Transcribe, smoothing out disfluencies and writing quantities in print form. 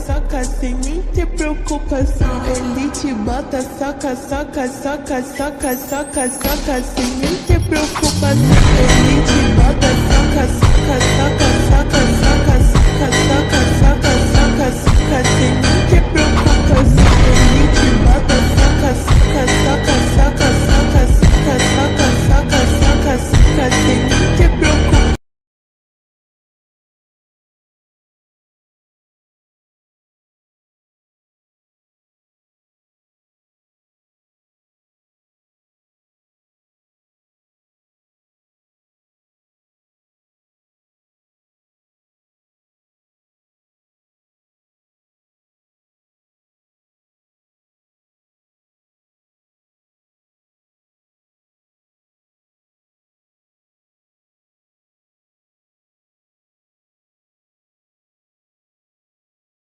soca sem nem ter preocupação. Ele te bota, soca, soca, soca, soca, soca, soca sem nem ter preocupação. Ele te bota, soca, soca, soca, soca, soca, soca, soca.